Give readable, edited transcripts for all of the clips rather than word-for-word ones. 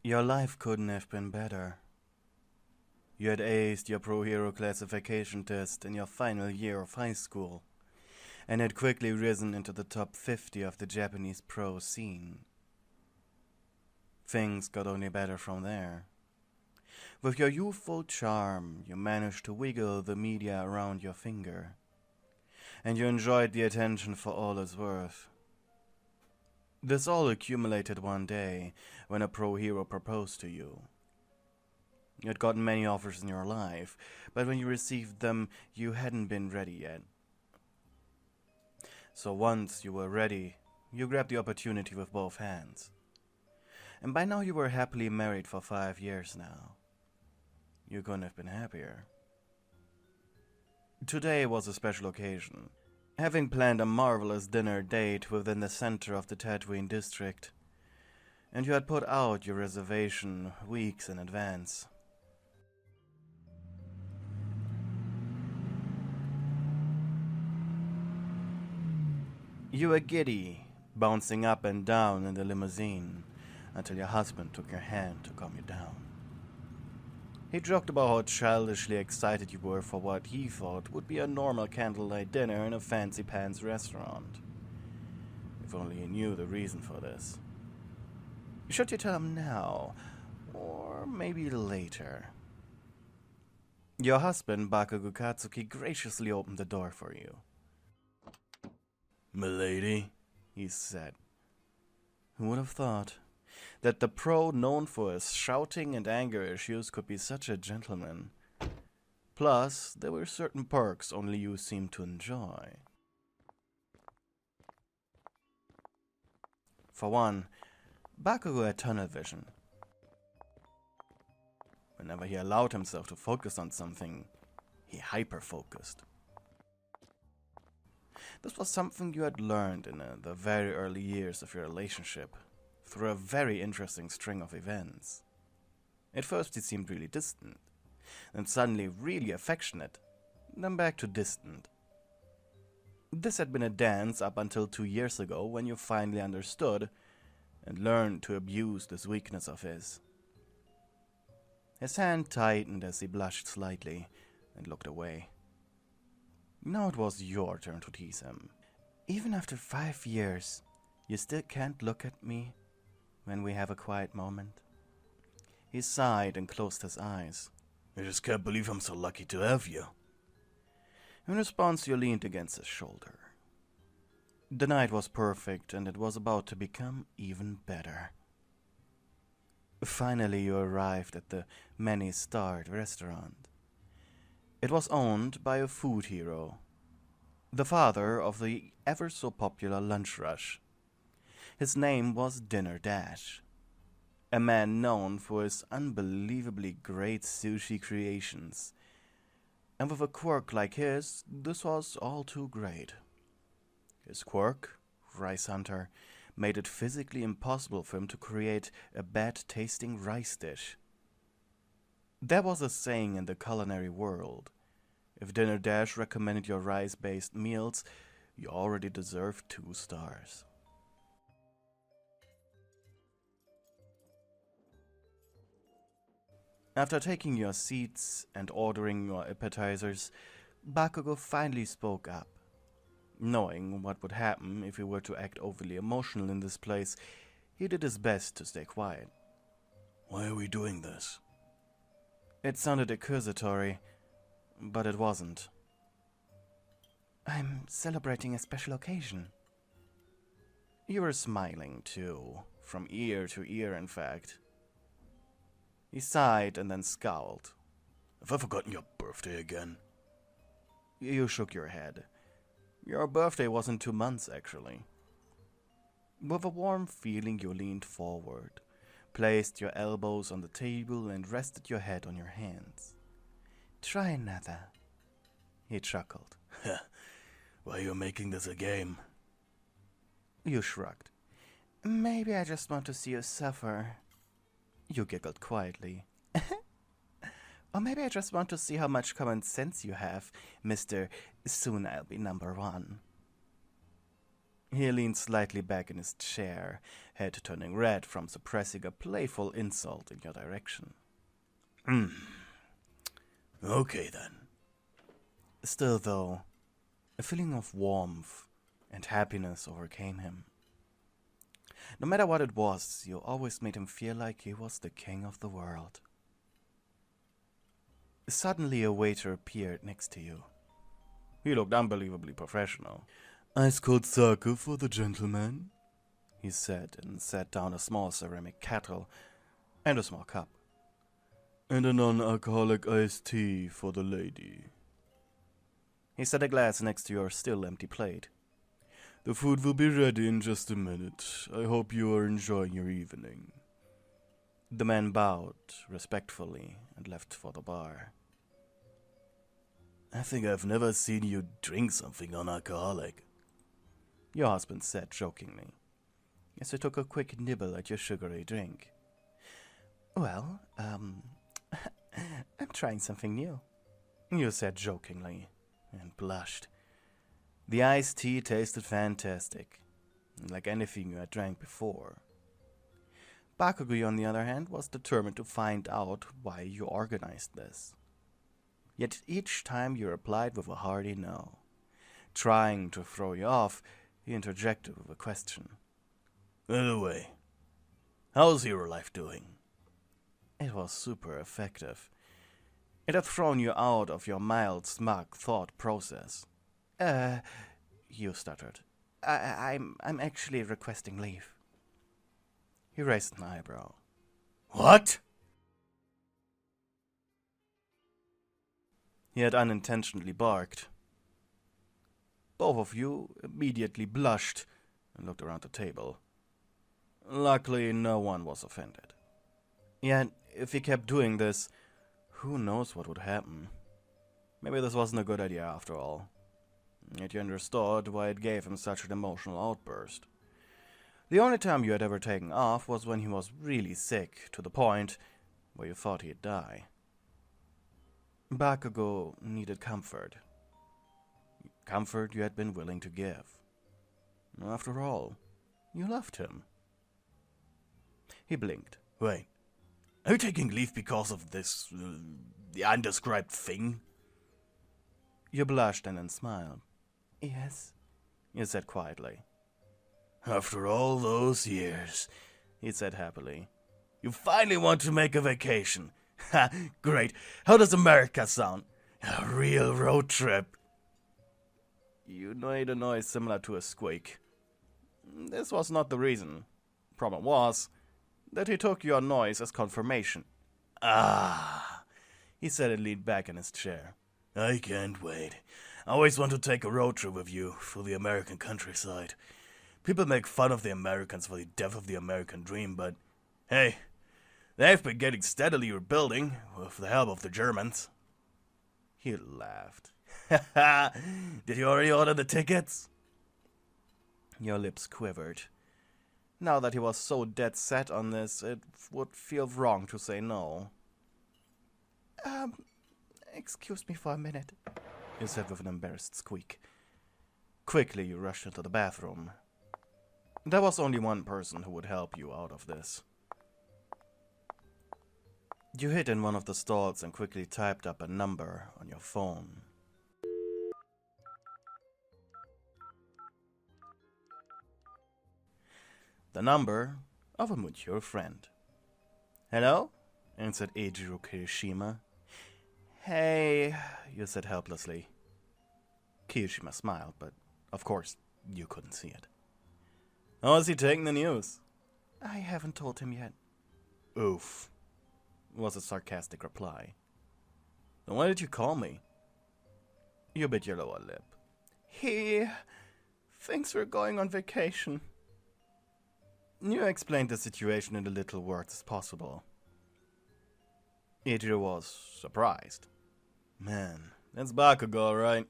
Your life couldn't have been better. You had aced your pro hero classification test in your final year of high school, and had quickly risen into the top 50 of the Japanese pro scene. Things got only better from there. With your youthful charm, you managed to wiggle the media around your finger, and you enjoyed the attention for all it's worth. This all accumulated one day when a pro hero proposed to you. You had gotten many offers in your life, but when you received them, you hadn't been ready yet. So once you were ready, you grabbed the opportunity with both hands. And by now you were happily married for 5 years now. You couldn't have been happier. Today was a special occasion. Having planned a marvelous dinner date within the center of the Tatooine district, and you had put out your reservation weeks in advance. You were giddy, bouncing up and down in the limousine, until your husband took your hand to calm you down. He joked about how childishly excited you were for what he thought would be a normal candlelight dinner in a fancy pants restaurant. If only he knew the reason for this. Should you tell him now, or maybe later? Your husband, Bakugou Katsuki, graciously opened the door for you. "Milady," he said. Who would have thought that the pro known for his shouting and anger issues could be such a gentleman? Plus, there were certain perks only you seemed to enjoy. For one, Bakugou had tunnel vision. Whenever he allowed himself to focus on something, he hyper-focused. This was something you had learned in the very early years of your relationship, through a very interesting string of events. At first he seemed really distant, then suddenly really affectionate, then back to distant. This had been a dance up until 2 years ago, when you finally understood and learned to abuse this weakness of his. His hand tightened as he blushed slightly and looked away. Now it was your turn to tease him. "Even after 5 years, you still can't look at me when we have a quiet moment?" He sighed and closed his eyes. "I just can't believe I'm so lucky to have you." In response, you leaned against his shoulder. The night was perfect, and it was about to become even better. Finally, you arrived at the many-starred restaurant. It was owned by a food hero, the father of the ever-so-popular lunch rush. His name was Dinner Dash, a man known for his unbelievably great sushi creations. And with a quirk like his, this was all too great. His quirk, Rice Hunter, made it physically impossible for him to create a bad-tasting rice dish. There was a saying in the culinary world: if Dinner Dash recommended your rice-based meals, you already deserved 2 stars. After taking your seats and ordering your appetizers, Bakugou finally spoke up. Knowing what would happen if he were to act overly emotional in this place, he did his best to stay quiet. "Why are we doing this?" It sounded accusatory, but it wasn't. "I'm celebrating a special occasion." You were smiling, too, from ear to ear, in fact. He sighed and then scowled. "Have I forgotten your birthday again?" You shook your head. Your birthday was in 2 months, actually. With a warm feeling, you leaned forward, placed your elbows on the table, and rested your head on your hands. "Try another," he chuckled. "Why are you making this a game?" You shrugged. "Maybe I just want to see you suffer." You giggled quietly. "Or maybe I just want to see how much common sense you have, Mr. Soon I'll be number 1. He leaned slightly back in his chair, head turning red from suppressing a playful insult in your direction. Okay then. Still, though, a feeling of warmth and happiness overcame him. No matter what it was, you always made him feel like he was the king of the world. Suddenly a waiter appeared next to you. He looked unbelievably professional. Ice cold sake for the gentleman, he said, and set down a small ceramic kettle and a small cup. And a non-alcoholic iced tea for the lady. He set a glass next to your still empty plate. The food will be ready in just a minute. I hope you are enjoying your evening. The man bowed respectfully and left for the bar. I think I've never seen you drink something non-alcoholic, your husband said jokingly, as he took a quick nibble at your sugary drink. Well, I'm trying something new, you said jokingly, and blushed. The iced tea tasted fantastic, like anything you had drank before. Bakugou, on the other hand, was determined to find out why you organized this. Yet each time you replied with a hearty no. Trying to throw you off, he interjected with a question. By the way, how's your life doing? It was super effective. It had thrown you out of your mild, smug thought process. You stuttered. I'm actually requesting leave. He raised an eyebrow. What? He had unintentionally barked. Both of you immediately blushed and looked around the table. Luckily, no one was offended. Yet, if he kept doing this, who knows what would happen. Maybe this wasn't a good idea after all. Yet you understood why it gave him such an emotional outburst. The only time you had ever taken off was when he was really sick, to the point where you thought he'd die. Bakugou needed comfort. Comfort you had been willing to give. After all, you loved him. He blinked. Wait, are you taking leave because of this, the undescribed thing? You blushed and then smiled. Yes, you said quietly. After all those years, he said happily. You finally want to make a vacation. Ha, great. How does America sound? A real road trip. You made a noise similar to a squeak. This was not the reason. Problem was that he took your noise as confirmation. Ah, he said and leaned back in his chair. I can't wait. I always want to take a road trip with you through the American countryside. People make fun of the Americans for the death of the American dream, but hey, they've been getting steadily rebuilding with the help of the Germans. He laughed. Did you already order the tickets? Your lips quivered. Now that he was so dead set on this, it would feel wrong to say no. Excuse me for a minute, you said with an embarrassed squeak. Quickly, you rushed into the bathroom. There was only one person who would help you out of this. You hid in one of the stalls and quickly typed up a number on your phone. The number of a mature friend. Hello? Answered Eijiro Kirishima. Hey, you said helplessly. Kirishima smiled, but of course you couldn't see it. How is he taking the news? I haven't told him yet. Oof, was a sarcastic reply. Then why did you call me? You bit your lower lip. He thinks we're going on vacation. You explained the situation in the little words as possible. Eijiro was surprised. Man, that's Bakugou, right?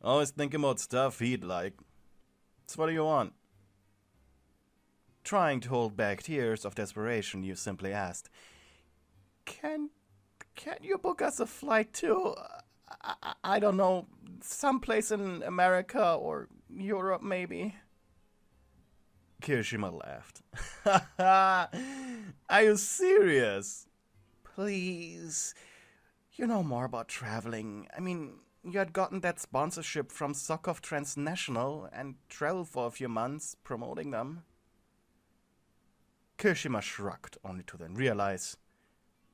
Always thinking about stuff he'd like. So what do you want? Trying to hold back tears of desperation, you simply asked, Can you book us a flight to, I don't know, someplace in America or Europe maybe? Kirishima laughed. Are you serious? Please. You know more about traveling. I mean, you had gotten that sponsorship from Sokov Transnational and traveled for a few months promoting them. Kirishima shrugged, only to then realize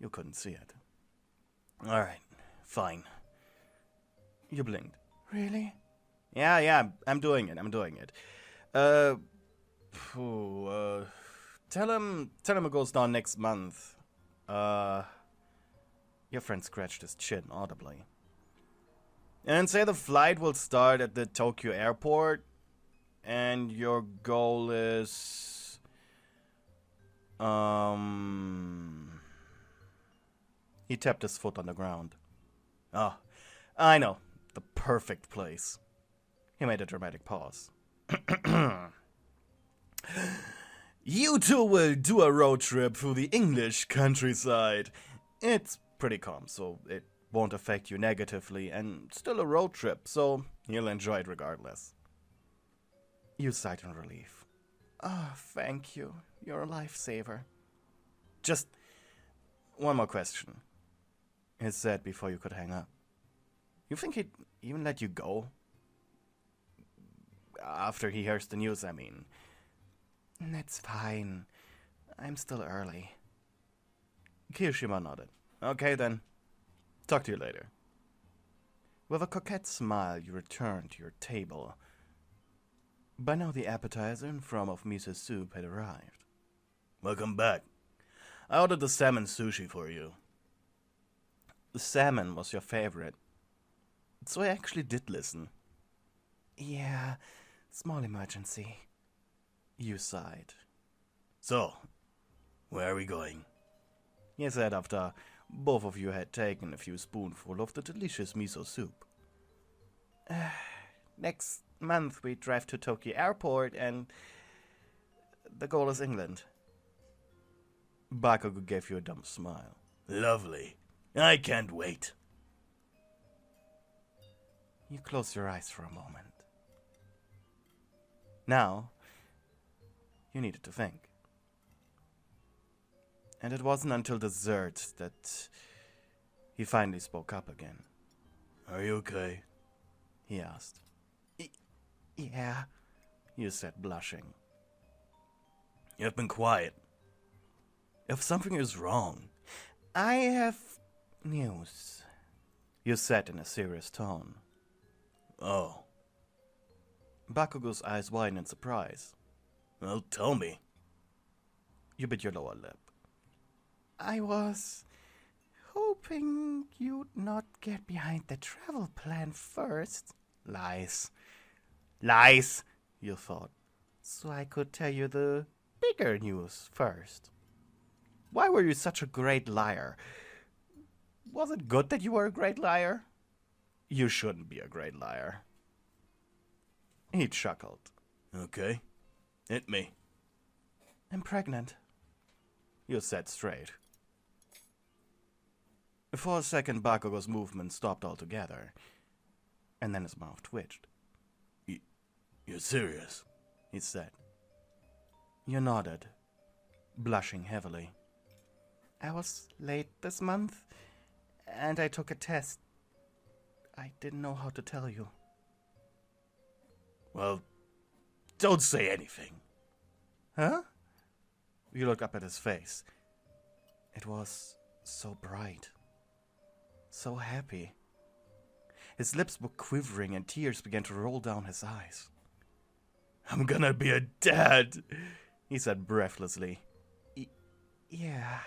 you couldn't see it. Alright, fine. You blinked. Really? Yeah, I'm doing it. Tell him it goes down next month. Your friend scratched his chin audibly. And say the flight will start at the Tokyo airport, and your goal is... He tapped his foot on the ground. Oh, I know. The perfect place. He made a dramatic pause. You two will do a road trip through the English countryside. It's pretty calm, so it won't affect you negatively, and still a road trip, so you'll enjoy it regardless. You sighed in relief. Oh, thank you. You're a lifesaver. Just one more question, he said before you could hang up. You think he'd even let you go? After he hears the news, I mean. That's fine. I'm still early. Kirishima nodded. Okay then. Talk to you later. With a coquette smile, you returned to your table. By now the appetizer in form of miso soup had arrived. Welcome back. I ordered the salmon sushi for you. The salmon was your favorite, so I actually did listen. Yeah, small emergency. You sighed. So, where are we going? He said after both of you had taken a few spoonfuls of the delicious miso soup. Next month we drive to Tokyo Airport and the goal is England. Bakugou gave you a dumb smile. Lovely. I can't wait. You closed your eyes for a moment. Now, you needed to think. And it wasn't until dessert that he finally spoke up again. Are you okay? He asked. Yeah, you said, blushing. You've been quiet. If something is wrong... I have news, you said in a serious tone. Oh. Bakugou's eyes widened in surprise. Well, tell me. You bit your lower lip. I was hoping you'd not get behind the travel plan first. Lies. Lies, you thought. So I could tell you the bigger news first. Why were you such a great liar? Was it good that you were a great liar? You shouldn't be a great liar. He chuckled. Okay. Hit me. I'm pregnant. You said straight. For a second, Bakugou's movement stopped altogether, and then his mouth twitched. You're serious? He said. You nodded, blushing heavily. I was late this month, and I took a test. I didn't know how to tell you. Well, don't say anything. Huh? You looked up at his face. It was so bright. So happy. His lips were quivering and tears began to roll down his eyes. I'm gonna be a dad, he said breathlessly. Yeah,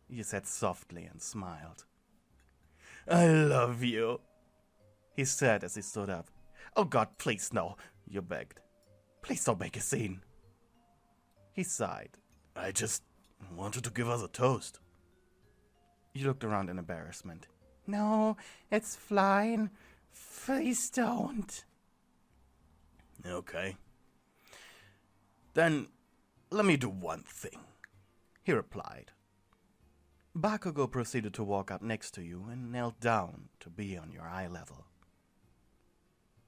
you said softly and smiled. I love you, he said as he stood up. Oh God, please no, you begged. Please don't make a scene. He sighed. I just wanted to give us a toast. You looked around in embarrassment. No, it's fine. Please don't. Okay. Then let me do one thing, he replied. Bakugou proceeded to walk up next to you and knelt down to be on your eye level.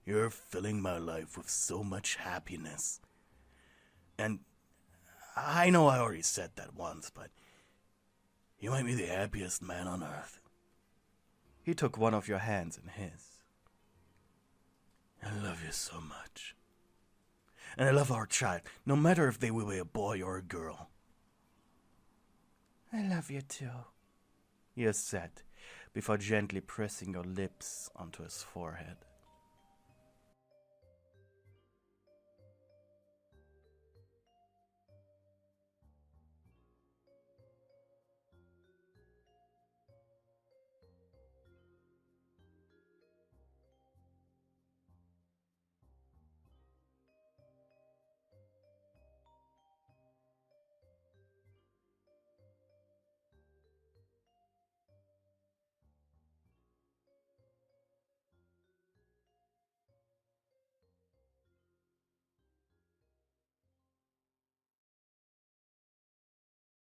You're filling my life with so much happiness. And I know I already said that once, but you might be the happiest man on earth. He took one of your hands in his. I love you so much. And I love our child, no matter if they will be a boy or a girl. I love you too, you said, before gently pressing your lips onto his forehead.